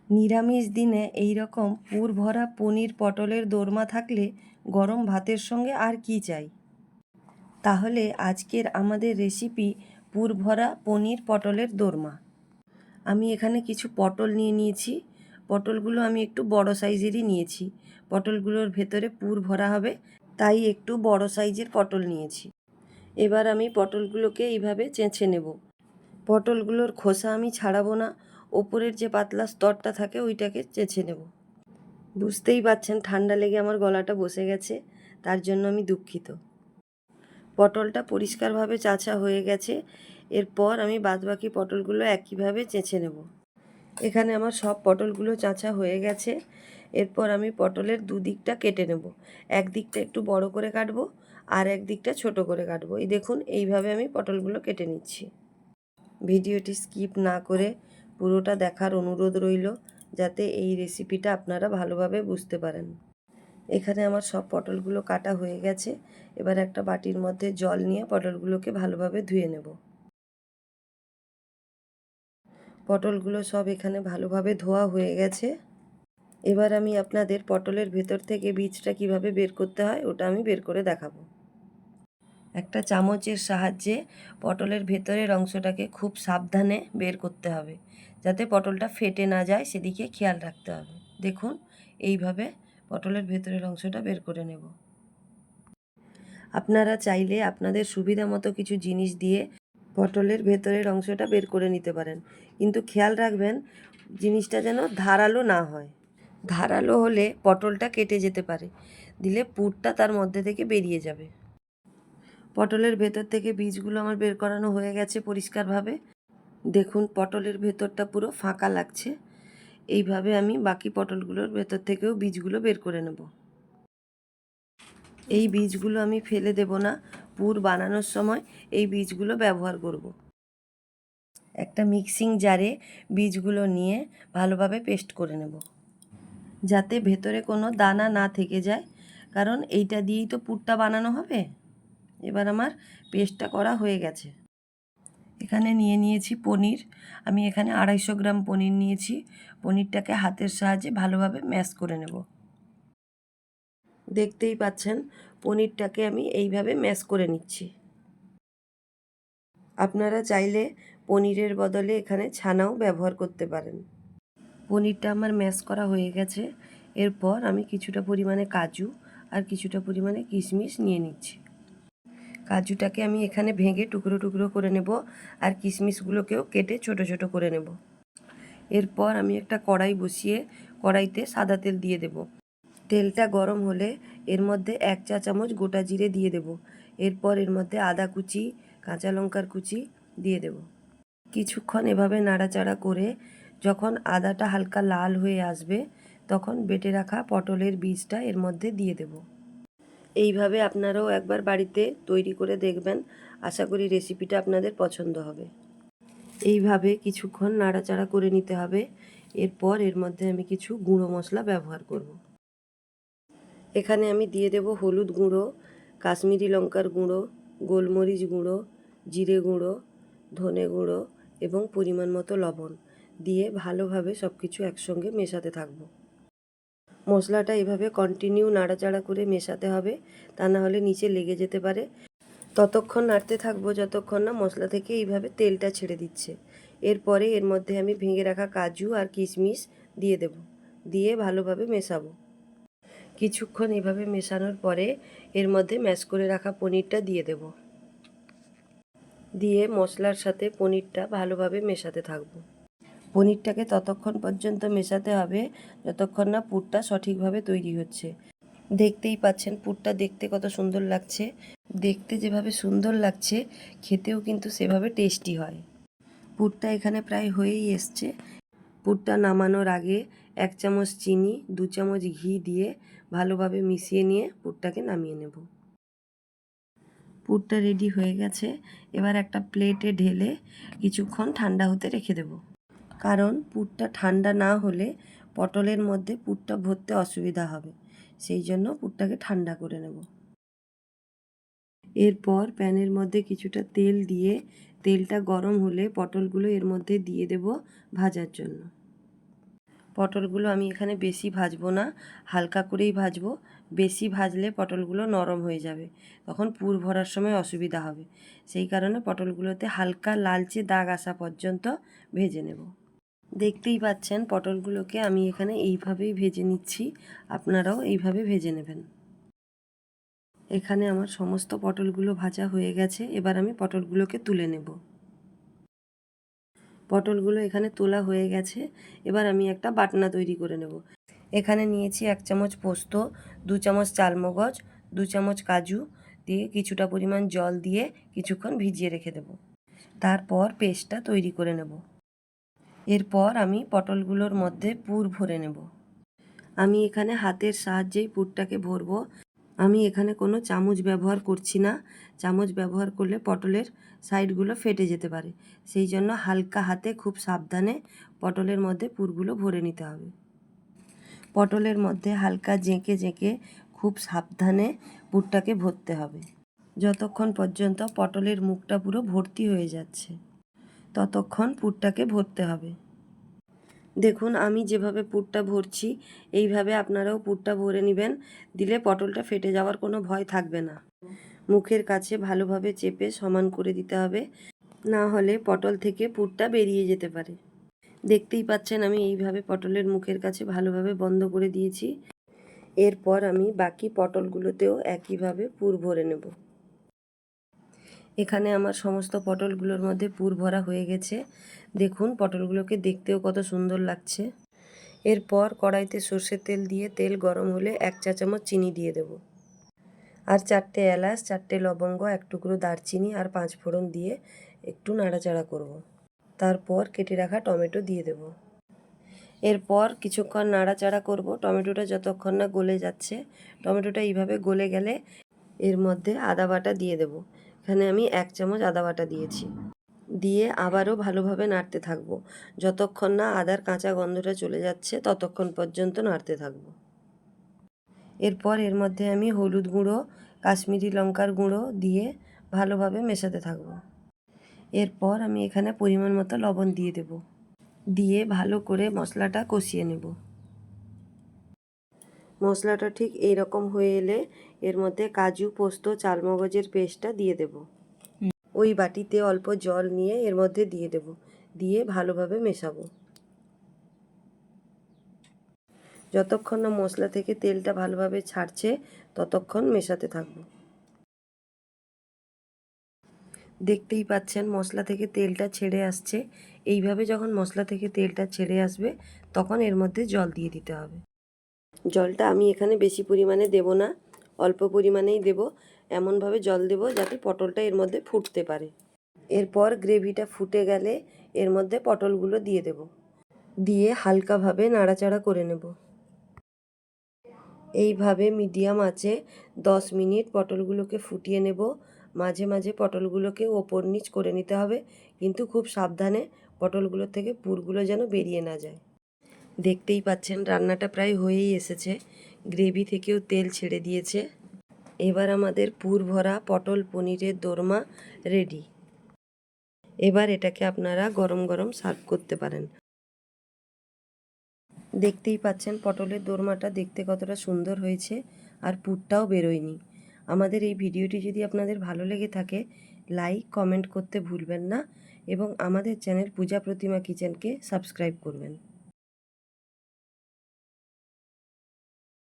নিরামিষ দিনে এই রকম পুর ভরা পনির পটলের দোরমা থাকলে গরম ভাতের সঙ্গে আর কি চাই। তাহলে আজকের আমাদের রেসিপি পুর ভরা পনির পটলের দোরমা। আমি এখানে কিছু পটল নিয়ে নিয়েছি। পটলগুলো আমি একটু বড় সাইজেরই নিয়েছি। পটলগুলোর ভেতরে পুর ভরা হবে, তাই একটু বড় সাইজের পটল নিয়েছি। এবার আমি পটলগুলোকে এইভাবে চেঁচে নেব। পটলগুলোর খোসা আমি ছাড়াবো না, ওপরের যে পাতলা স্তরটা থাকে ওইটাকে চেঁচে নেব। বুঝতেই পারছেন ঠান্ডা লেগে আমার গলাটা বসে গেছে, তার জন্য আমি দুঃখিত। পটলটা পরিষ্কারভাবে চাঁচা হয়ে গেছে। এরপর আমি বাদবাকি পটলগুলো একইভাবে চেঁচে নেব। এখানে আমার সব পটলগুলো চাঁচা হয়ে গেছে। এরপর আমি পটলের দুদিকটা কেটে নেব। এক দিকটা একটু বড় করে কাটবো, আর এক দিকটা ছোট করে কাটবো। এই দেখুন, এইভাবে আমি পটলগুলো কেটে নিচ্ছি। ভিডিওটি স্কিপ না করে পুরোটা দেখার অনুরোধ রইল, যাতে এই রেসিপিটা আপনারা ভালোভাবে বুঝতে পারেন। এখানে আমার সব পটলগুলো কাটা হয়ে গেছে। এবার একটা বাটির মধ্যে জল নিয়ে পটলগুলোকে ভালোভাবে ধুয়ে নেব। পটলগুলো সব এখানে ভালোভাবে ধোয়া হয়ে গেছে। এবার আমি আপনাদের পটলের ভেতর থেকে বীজটা কিভাবে বের করতে হয় ওটা আমি বের করে দেখাবো। একটা চামচের সাহায্যে পটলের ভেতরের অংশটাকে খুব সাবধানে বের করতে হবে, যাতে পটলটা ফেটে না যায় সেদিকে খেয়াল রাখতে হবে। দেখুন, এইভাবে পটলের ভেতরের অংশটা বের করে নেব। আপনারা চাইলে আপনাদের সুবিধা মতো কিছু জিনিস দিয়ে পটলের ভেতরের অংশটা বের করে নিতে পারেন, কিন্তু খেয়াল রাখবেন জিনিসটা যেন ধারালো না হয়। ধারালো হলে পটলটা কেটে যেতে পারে, দিলে পুরটা তার মধ্যে থেকে বেরিয়ে যাবে। পটলের ভেতর থেকে বীজগুলো আমার বের করানো হয়ে গেছে পরিষ্কারভাবে। দেখুন, পটলের ভেতরটা পুরো ফাঁকা লাগছে। এইভাবে আমি বাকি পটলগুলোর ভেতর থেকেও বীজগুলো বের করে নেব। এই বীজগুলো আমি ফেলে দেব না, পুর বানানোর সময় এই বীজগুলো ব্যবহার করব। একটা মিক্সিং জারে বীজগুলো নিয়ে ভালোভাবে পেস্ট করে নেব, যাতে ভেতরে কোনো দানা না থেকে যায়, কারণ এইটা দিয়েই তো পুরটা বানানো হবে। এবার আমার পেস্টটা করা হয়ে গেছে। এখানে নিয়ে নিয়েছি পনির। আমি এখানে 250 গ্রাম পনির নিয়েছি। পনিরটাকে হাতের সাহায্যে ভালোভাবে ম্যাশ করে নেব। দেখতেই পাচ্ছেন পনিরটাকে আমি এইভাবে ম্যাশ করে নিচ্ছি। আপনারা চাইলে পনিরের বদলে এখানে ছানাও ব্যবহার করতে পারেন। পনিরটা আমার ম্যাশ করা হয়ে গেছে। এরপর আমি কিছুটা পরিমাণে কাজু আর কিছুটা পরিমাণে কিশমিশ নিয়ে নিচ্ছি। কাজুটাকে আমি এখানে ভেঙে টুকরো টুকরো করে নেব, আর কিশমিশগুলোকেও কেটে ছোট ছোট করে নেব। এরপর আমি একটা কড়াই বসিয়ে কড়াইতে সাদা তেল দিয়ে দেব। তেলটা গরম হলে এর মধ্যে 1 চা চামচ গোটা জিরে দিয়ে দেব। এরপর এর মধ্যে আদা কুচি, কাঁচা লঙ্কার কুচি দিয়ে দেব। কিছুক্ষণ এভাবে নাড়াচাড়া করে যখন আদাটা হালকা লাল হয়ে আসবে, তখন বেটে রাখা পটলের বীজটা এর মধ্যে দিয়ে দেব। এইভাবে আপনারাও একবার বাড়িতে তৈরি করে দেখবেন, আশা করি রেসিপিটা আপনাদের পছন্দ হবে। এইভাবে কিছুক্ষণ নাড়াচাড়া করে নিতে হবে। এরপর এর মধ্যে আমি কিছু গুঁড়ো মশলা ব্যবহার করব। এখানে আমি দিয়ে দেব হলুদ গুঁড়ো, কাশ্মীরি লঙ্কার গুঁড়ো, গোলমরিচ গুঁড়ো, জিরে গুঁড়ো, ধনে গুঁড়ো এবং পরিমাণ মতো লবণ দিয়ে ভালোভাবে সব কিছু একসঙ্গে মেশাতে থাকব। মশলাটা এভাবে কন্টিনিউ নাড়াচাড়া করে মেশাতে হবে, তা না হলে নিচে লেগে যেতে পারে। ততক্ষণ নাড়তে থাকবো যতক্ষণ না মশলা থেকে এইভাবে তেলটা ছেড়ে দিচ্ছে। এরপরে এর মধ্যে আমি ভেঙে রাখা কাজু আর কিশমিশ দিয়ে দেব, দিয়ে ভালোভাবে মেশাবো। কিছুক্ষণ এভাবে মেশানোর পরে এর মধ্যে ম্যাশ করে রাখা পনিরটা দিয়ে দেব, দিয়ে মশলার সাথে পনিরটা ভালোভাবে মেশাতে থাকবো। পনিরটাকে ততক্ষণ পর্যন্ত মেশাতে হবে যতক্ষণ না পুরটা সঠিকভাবে তৈরি হচ্ছে। দেখতেই পাচ্ছেন পুরটা দেখতে কত সুন্দর লাগছে। দেখতে যেভাবে সুন্দর লাগছে, খেতেও কিন্তু সেভাবে টেস্টি হয়। পুরটা এখানে প্রায় হয়েই এসছে। পুরটা নামানোর আগে 1 চামচ চিনি, 2 চামচ ঘি দিয়ে ভালোভাবে মিশিয়ে নিয়ে পুরটাকে নামিয়ে নেব। পুরটা রেডি হয়ে গেছে। এবার একটা প্লেটে ঢেলে কিছুক্ষণ ঠান্ডা হতে রেখে দেব, কারণ পুরটা ঠান্ডা না হলে পটলের মধ্যে পুরটা ভরতে অসুবিধা হবে। সেই জন্য পুরটাকে ঠান্ডা করে নেব। এরপর প্যানের মধ্যে কিছুটা তেল দিয়ে তেলটা গরম হলে পটলগুলো এর মধ্যে দিয়ে দেব ভাজার জন্য। পটলগুলো আমি এখানে বেশি ভাজবো না, হালকা করেই ভাজবো। বেশি ভাজলে পটলগুলো নরম হয়ে যাবে, তখন পুর ভরার সময় অসুবিধা হবে। সেই কারণে পটলগুলোতে হালকা লালচে দাগ আসা পর্যন্ত ভেজে নেব। দেখতেই পাচ্ছেন পটলগুলোকে আমি এখানে এইভাবেই ভেজে নিচ্ছি, আপনারাও এইভাবে ভেজে নেবেন। এখানে আমার সমস্ত পটলগুলো ভাজা হয়ে গেছে, এবার আমি পটলগুলোকে তুলে নেব। পটলগুলো এখানে তোলা হয়ে গেছে, এবার আমি একটা বাটনা তৈরি করে নেব। এখানে নিয়েছি 1 চামচ পোস্ত, 2 চামচ চালমগজ, 2 চামচ কাজু দিয়ে কিছুটা পরিমাণ জল দিয়ে কিছুক্ষণ ভিজিয়ে রেখে দেব। তারপর পেস্টটা তৈরি করে নেব। এরপর আমি পটলগুলোর মধ্যে পুর ভরে নেব। আমি এখানে হাতের সাহায্যেই পুরটাকে ভরবো। আমি এখানে কোনো চামচ ব্যবহার করছি না, চামচ ব্যবহার করলে পটলের সাইডগুলো ফেটে যেতে পারে। সেই জন্য হালকা হাতে খুব সাবধানে পটলের মধ্যে পুরগুলো ভরে নিতে হবে। পটলের মধ্যে হালকা জেঁকে জেঁকে খুব সাবধানে পুরটাকে ভরতে হবে। যতক্ষণ পর্যন্ত পটলের মুখটা পুরো ভর্তি হয়ে যাচ্ছে ততক্ষণ পুরটাকে ভরতে হবে। দেখুন আমি যেভাবে পুরটা ভরছি এইভাবে আপনারাও পুরটা ভরে নেবেন, দিলে পটলটা ফেটে যাওয়ার কোনো ভয় থাকবে না। মুখের কাছে ভালোভাবে চেপে সমান করে দিতে হবে, না হলে পটল থেকে পুরটা বেরিয়ে যেতে পারে। দেখতেই পাচ্ছেন আমি এইভাবে পটলের মুখের কাছে ভালোভাবে বন্ধ করে দিয়েছি। এরপর আমি বাকি পটলগুলোতেও একইভাবে পুর ভরে নেব। এখানে আমার সমস্ত পটলগুলোর মধ্যে পুর ভরা হয়ে গেছে। দেখুন পটলগুলোকে দেখতেও কত সুন্দর লাগছে। এরপর কড়াইতে সর্ষের তেল দিয়ে তেল গরম হলে 1 চা চামচ চিনি দিয়ে দেব, আর 4টে এলাচ, 4টে লবঙ্গ, 1 টুকরো দারচিনি আর 5 ফোড়ন দিয়ে একটু নাড়াচাড়া করব। তারপর কেটে রাখা টমেটো দিয়ে দেব। এরপর কিছুক্ষণ নাড়াচাড়া করব। টমেটোটা যতক্ষণ না গলে যাচ্ছে, টমেটোটা এইভাবে গলে গেলে এর মধ্যে আদা বাটা দিয়ে দেব। এখানে আমি 1 চামচ আদা বাটা দিয়েছি। দিয়ে আবারও ভালোভাবে নাড়তে থাকব। যতক্ষণ না আদার কাঁচা গন্ধটা চলে যাচ্ছে ততক্ষণ পর্যন্ত নাড়তে থাকব। এরপর এর মধ্যে আমি হলুদ গুঁড়ো, কাশ্মীরি লঙ্কার গুঁড়ো দিয়ে ভালোভাবে মেশাতে থাকব। এরপর আমি এখানে পরিমাণ মতো লবণ দিয়ে দেব, দিয়ে ভালো করে মশলাটা কষিয়ে নেব। মশলাটা ঠিক এইরকম হয়ে এলে এর মধ্যে কাজু, পোস্ত, চালমগজের পেস্টটা দিয়ে দেব। ওই বাটিতে অল্প জল নিয়ে এর মধ্যে দিয়ে দেব, দিয়ে ভালোভাবে মেশাবো। যতক্ষণ না মশলা থেকে তেলটা ভালোভাবে ছাড়ছে ততক্ষণ মেশাতে থাকবো। দেখতেই পাচ্ছেন মশলা থেকে তেলটা ছেড়ে আসছে। এইভাবে যখন মশলা থেকে তেলটা ছেড়ে আসবে তখন এর মধ্যে জল দিয়ে দিতে হবে। জলটা আমি এখানে বেশি পরিমাণে দেব না, অল্প পরিমাণেই দেব। এমনভাবে জল দেব যাতে পটলটা এর মধ্যে ফুটতে পারে। এরপর গ্রেভিটা ফুটে গেলে এর মধ্যে পটলগুলো দিয়ে দেব, দিয়ে হালকাভাবে নাড়াচাড়া করে নেব। এইভাবে মিডিয়াম আঁচে 10 মিনিট পটলগুলোকে ফুটিয়ে নেব। মাঝে মাঝে পটলগুলোকে ওপর নিচ করে নিতে হবে, কিন্তু খুব সাবধানে পটলগুলোর থেকে পুরগুলো যেন বেরিয়ে না যায়। দেখতেই পাচ্ছেন রান্নাটা প্রায় হয়েই এসেছে, গ্রেভি থেকেও তেল ছেড়ে দিয়েছে। এবার আমাদের পুর ভরা পটল পনিরের দোরমা রেডি। এবার এটাকে আপনারা গরম গরম সার্ভ করতে পারেন। দেখতেই পাচ্ছেন পটলের দোরমাটা দেখতে কতটা সুন্দর হয়েছে, আর পুরটাও বেরোয়নি। আমাদের এই ভিডিওটি যদি আপনাদের ভালো লেগে থাকে লাইক কমেন্ট করতে ভুলবেন না, এবং আমাদের চ্যানেল পূজা প্রতিমা কিচেনকে সাবস্ক্রাইব করবেন।